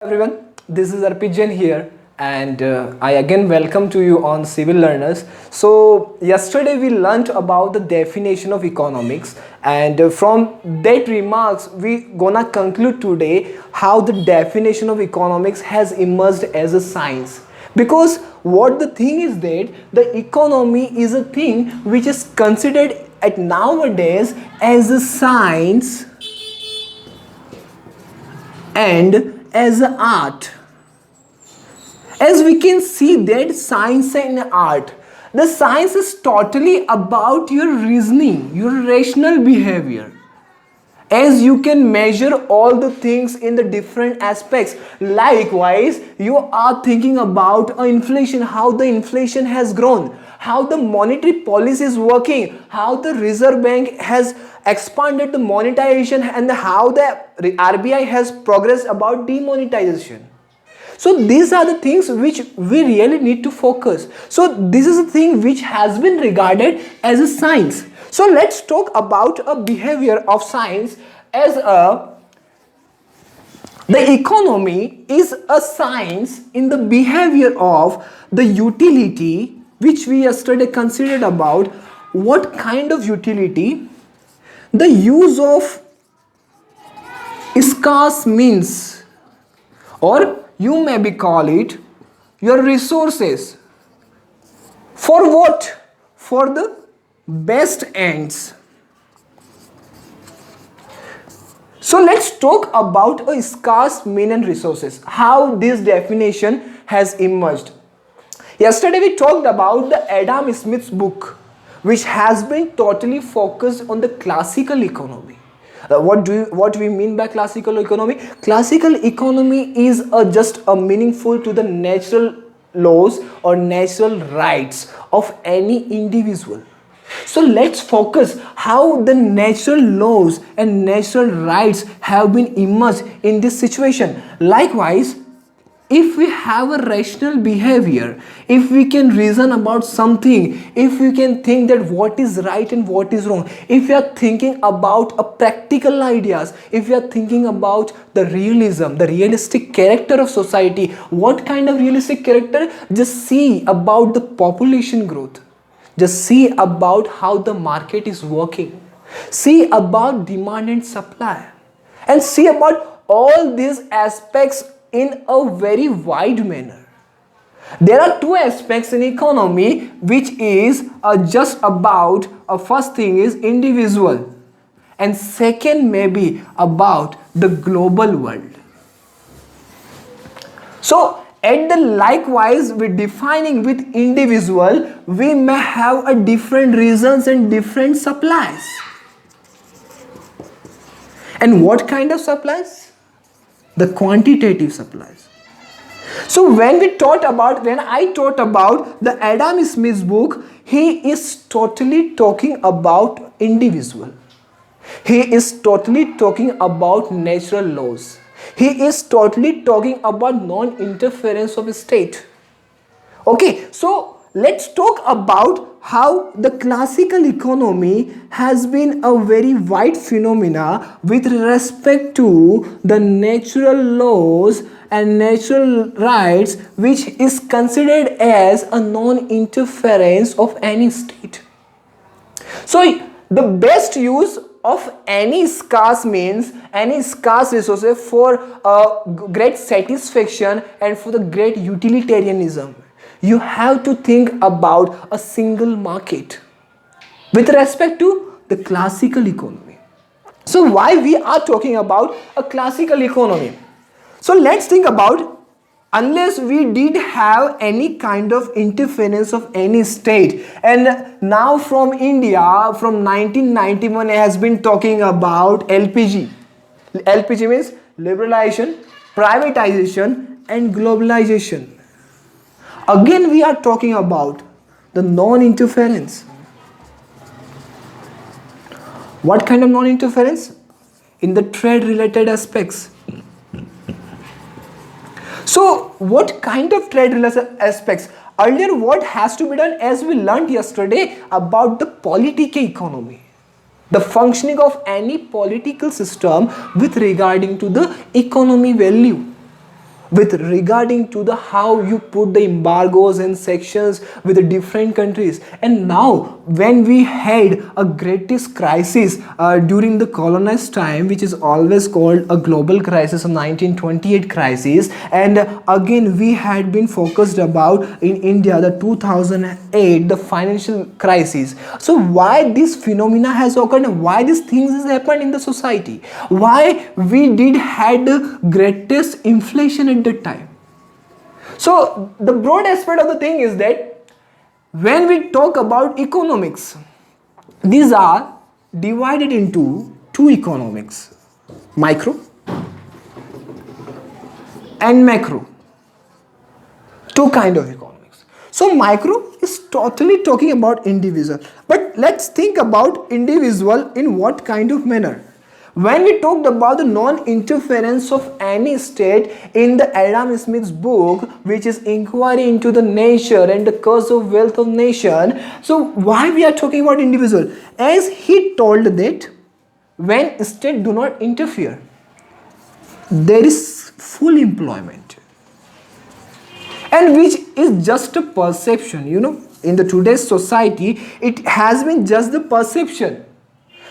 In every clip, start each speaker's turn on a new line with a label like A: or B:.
A: Everyone, this is Arpit Jain here, and I again welcome to you on Civil Learners. So yesterday we learnt about the definition of economics, and from that remarks we gonna conclude today how the definition of economics has emerged as a science. Because what the thing is that the economy is a thing which is considered at nowadays as a science and as an art. As we can see that science and art, the science is totally about your reasoning, your rational behavior, as you can measure all the things in the different aspects. Likewise, you are thinking about inflation, how the inflation has grown, how the monetary policy is working, how the Reserve Bank has expanded the monetization, and how the RBI has progressed about demonetization. So these are the things which we really need to focus. So this is a thing which has been regarded as a science. So let's talk about a behavior of science as the economy is a science in the behavior of the utility, which we yesterday considered about what kind of utility, the use of scarce means, or you maybe call it your resources. For what? For the best ends. So let's talk about a scarce mean and resources, how this definition has emerged. Yesterday we talked about the Adam Smith's book, which has been totally focused on the classical economy. What we mean by classical economy? Classical economy is just a meaningful to the natural laws or natural rights of any individual. So let's focus how the natural laws and natural rights have been emerged in this situation. Likewise, if we have a rational behavior, if we can reason about something, if we can think that what is right and what is wrong, if we are thinking about a practical ideas, if we are thinking about the realism, the realistic character of society, what kind of realistic character? Just see about the population growth. Just see about how the market is working. See about demand and supply. And see about all these aspects in a very wide manner. There are two aspects in economy which is just about first thing is individual, and second may be about the global world. So at the likewise with defining with individual, we may have a different reasons and different supplies. And what kind of supplies? The quantitative supplies. So when I taught about the Adam Smith's book, he is totally talking about individual. He is totally talking about natural laws. He is totally talking about non-interference of state. Okay, so let's talk about how the classical economy has been a very wide phenomena with respect to the natural laws and natural rights, which is considered as a non-interference of any state. So the best use of any scarce means, any scarce resources for great satisfaction and for the great utilitarianism, you have to think about a single market with respect to the classical economy. So why we are talking about a classical economy? So let's think about, unless we did have any kind of interference of any state, and now from India from 1991 has been talking about LPG. LPG means liberalization, privatization and globalization. Again we are talking about the non-interference. What kind of non-interference? In the trade related aspects. So what kind of trade related aspects? Earlier what has to be done, as we learned yesterday about the political economy, the functioning of any political system with regarding to the economy value. with regarding to the how you put the embargoes and sections with the different countries. And now when we had a greatest crisis during the colonized time, which is always called a global crisis, of 1928 crisis, and again we had been focused about in India the 2008 the financial crisis. So why this phenomena has occurred, and why these things has happened in the society, why we did had the greatest inflation at that time. So the broad aspect of the thing is that when we talk about economics, these are divided into two economics, micro and macro, two kind of economics. So micro is totally talking about individual, but let's think about individual in what kind of manner. When we talked about the non-interference of any state in the Adam Smith's book, which is Inquiry into the Nature and the Curse of Wealth of Nation, so why we are talking about individual? As he told that when state do not interfere, there is full employment, and which is just a perception. In the today's society, it has been just the perception,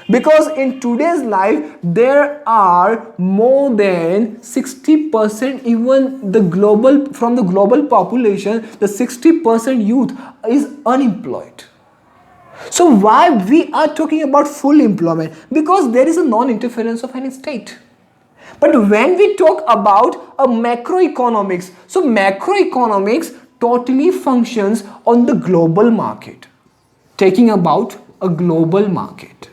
A: because in today's life there are more than 60%, even the global, from the global population, the 60% youth is unemployed. So why we are talking about full employment? Because there is a non-interference of any state. But when we talk about a macroeconomics, so macroeconomics totally functions on the global market, taking about a global market.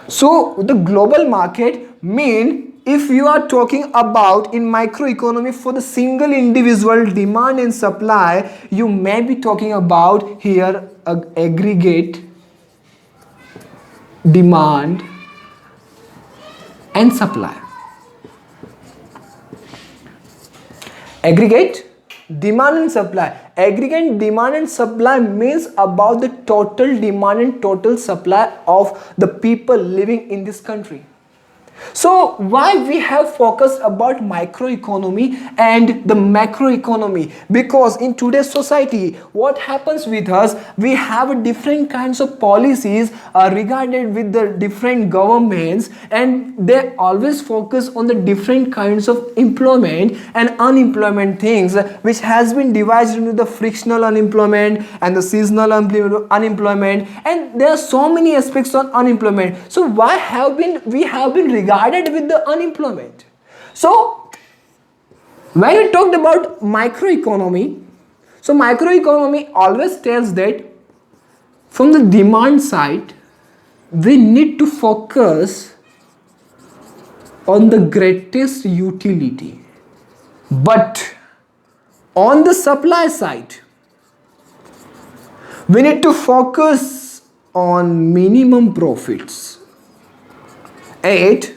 A: So the global market mean, if you are talking about in microeconomy for the single individual demand and supply, you may be talking about here aggregate demand and supply. Aggregate demand and supply. Aggregate demand and supply means about the total demand and total supply of the people living in this country. So why we have focused about microeconomy and the macroeconomy? Because in today's society, what happens with us, we have different kinds of policies regarded with the different governments, and they always focus on the different kinds of employment and unemployment things, which has been divided into the frictional unemployment and the seasonal unemployment, and there are so many aspects on unemployment. So why have we have been regarded with the unemployment? So when we talked about microeconomy, so microeconomy always tells that from the demand side we need to focus on the greatest utility, but on the supply side we need to focus on minimum profits at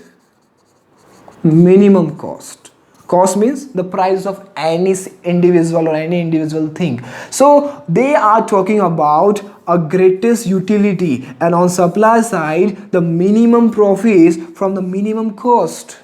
A: minimum cost. Cost means the price of any individual or any individual thing. So they are talking about a greatest utility, and on supply side the minimum profits from the minimum cost.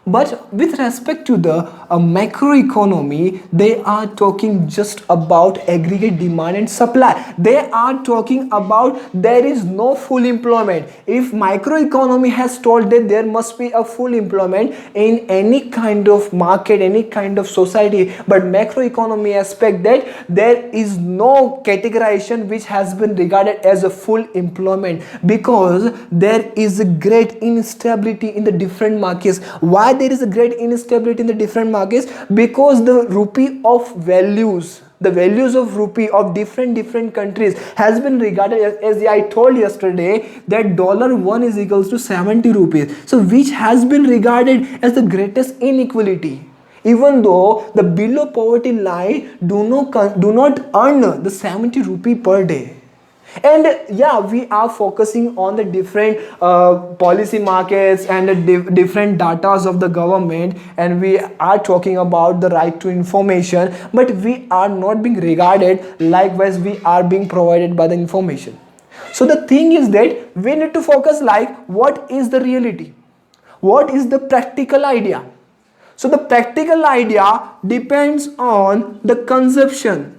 A: But with respect to the macroeconomy, they are talking just about aggregate demand and supply. They are talking about there is no full employment. If microeconomy has told that there must be a full employment in any kind of market, any kind of society, but macroeconomy aspect that there is no categorization which has been regarded as a full employment, because there is a great instability in the different markets. Why there is a great instability in the different markets? Because the rupee of values, the values of rupee of different countries has been regarded as I told yesterday that $1 is equals to 70 rupees, so which has been regarded as the greatest inequality, even though the below poverty line do not earn the 70 rupee per day. And yeah, we are focusing on the different policy markets and the different datas of the government, and we are talking about the right to information, but we are not being regarded likewise we are being provided by the information. So the thing is that we need to focus like what is the reality, What is the practical idea? So the practical idea depends on the consumption.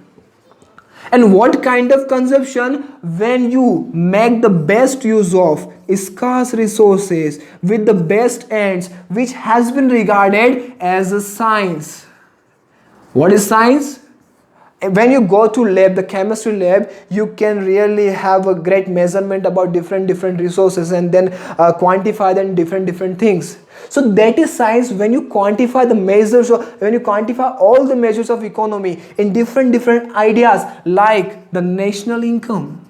A: And what kind of consumption? When you make the best use of scarce resources with the best ends, which has been regarded as a science. What is science? When you go to lab, the chemistry lab, you can really have a great measurement about different resources and then quantify them different things. So that is science. When you quantify the measures, when you quantify all the measures of economy in different ideas, like the national income,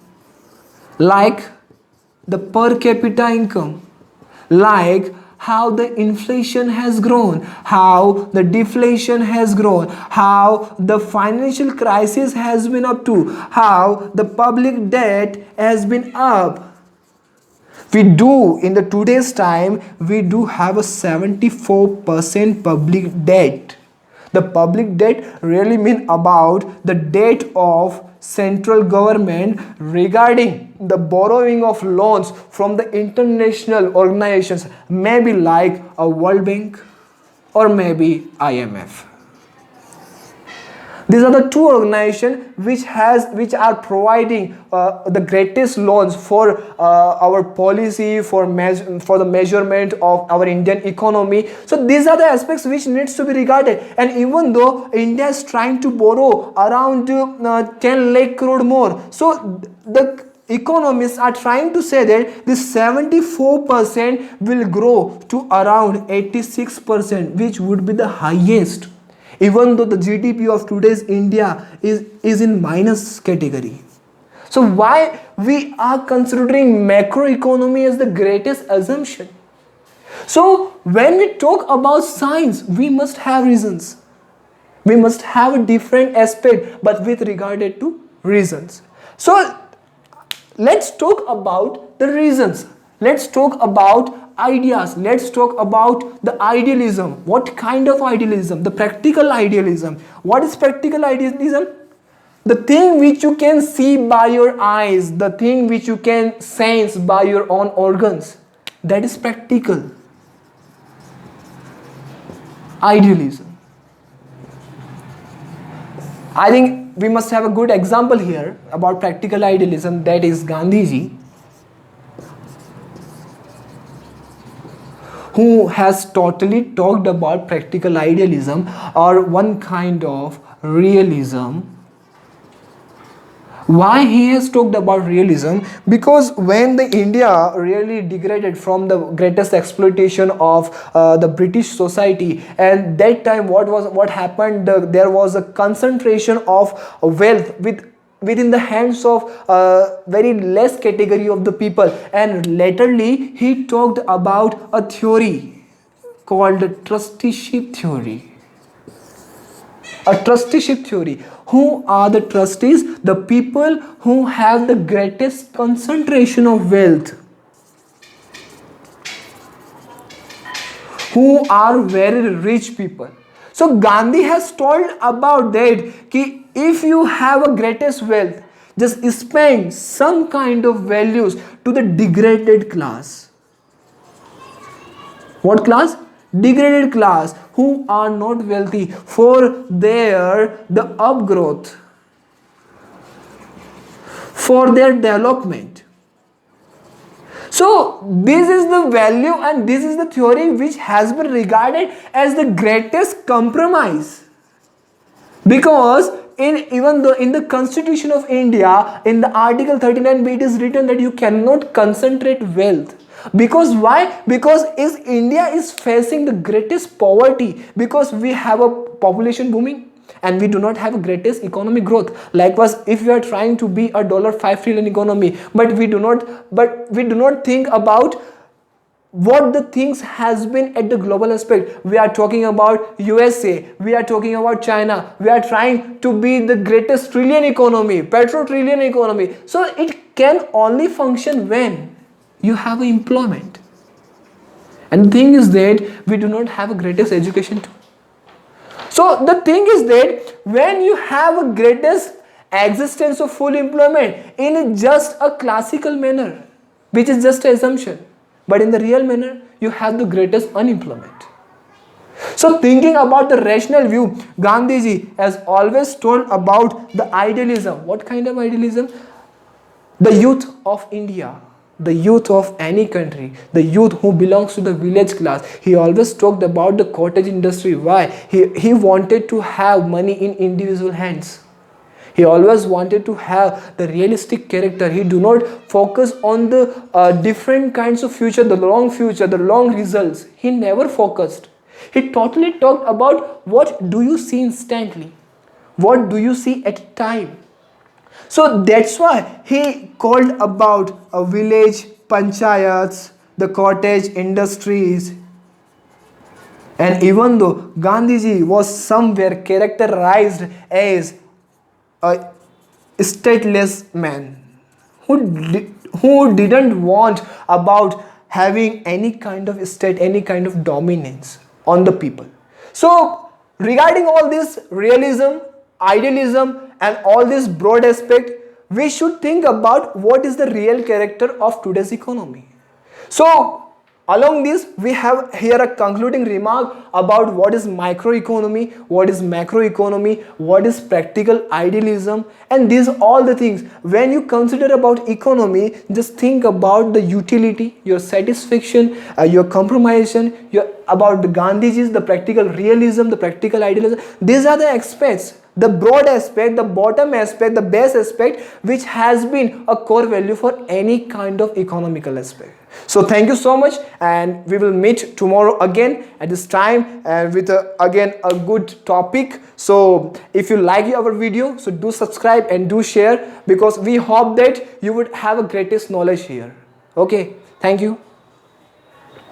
A: like the per capita income, like how the inflation has grown, how the deflation has grown, how the financial crisis has been up to, how the public debt has been up. We do, in the today's time, we do have a 74% public debt. The public debt really mean about the debt of central government regarding the borrowing of loans from the international organizations, maybe like a World Bank or maybe IMF. These are the two organizations which are providing the greatest loans for our policy, for the measurement of our Indian economy. So these are the aspects which needs to be regarded. And even though India is trying to borrow around 10 lakh crore more, so the economists are trying to say that this 74% will grow to around 86%, which would be the highest, even though the GDP of today's India is in minus category. So why we are considering macroeconomy as the greatest assumption? So when we talk about science, we must have reasons. We must have a different aspect, but with regarded to reasons. So let's talk about the reasons. Let's talk about ideas. Let's talk about the idealism. What kind of idealism? The practical idealism. What is practical idealism? The thing which you can see by your eyes, the thing which you can sense by your own organs. That is practical idealism. I think we must have a good example here about practical idealism, that is Gandhiji, who has totally talked about practical idealism or one kind of realism. Why he has talked about realism? Because when the India really degraded from the greatest exploitation of the British society, and that time what happened, there was a concentration of wealth within the hands of very less category of the people. And laterly he talked about a theory called the trusteeship theory. A trusteeship theory. Who are the trustees? The people who have the greatest concentration of wealth, who are very rich people. So Gandhi has told about that ki if you have a greatest wealth, just spend some kind of values to the degraded class. What class? Degraded class, who are not wealthy, for the upgrowth, for their development. So this is the value and this is the theory which has been regarded as the greatest compromise. Because even though in the Constitution of India, in the Article 39B, it is written that you cannot concentrate wealth. Because why? Because India is facing the greatest poverty, because we have a population booming and we do not have a greatest economic growth. Likewise, if we are trying to be a $5 trillion economy, but we do not think about what the things has been at the global aspect. We are talking about USA, we are talking about China, we are trying to be the greatest trillion economy, petro trillion economy. So it can only function when you have employment. And the thing is that we do not have a greatest education too. So the thing is that when you have a greatest existence of full employment in just a classical manner, which is just an assumption, but in the real manner, you have the greatest unemployment. So thinking about the rational view, Gandhiji has always told about the idealism. What kind of idealism? The youth of India, the youth of any country, the youth who belongs to the village class. He always talked about the cottage industry. Why? He wanted to have money in individual hands. He always wanted to have the realistic character. He do not focus on the different kinds of future, the long results. He never focused. He totally talked about what do you see instantly, what do you see at time. So that's why he called about a village panchayats, the cottage industries. And even though Gandhiji was somewhere characterized as a stateless man who didn't want about having any kind of state, any kind of dominance on the people. So regarding all this realism, idealism and all this broad aspect, we should think about what is the real character of today's economy. So along this, we have here a concluding remark about what is microeconomy, what is macroeconomy, what is practical idealism, and these all the things. When you consider about economy, just think about the utility, your satisfaction, your compromission, your about the Gandhiji's, the practical realism, the practical idealism. These are the aspects, the broad aspect, the bottom aspect, the base aspect, which has been a core value for any kind of economical aspect. So thank you so much, and we will meet tomorrow again at this time and with again a good topic. So if you like our video, so do subscribe and do share, because we hope that you would have a greatest knowledge here. Okay, thank you.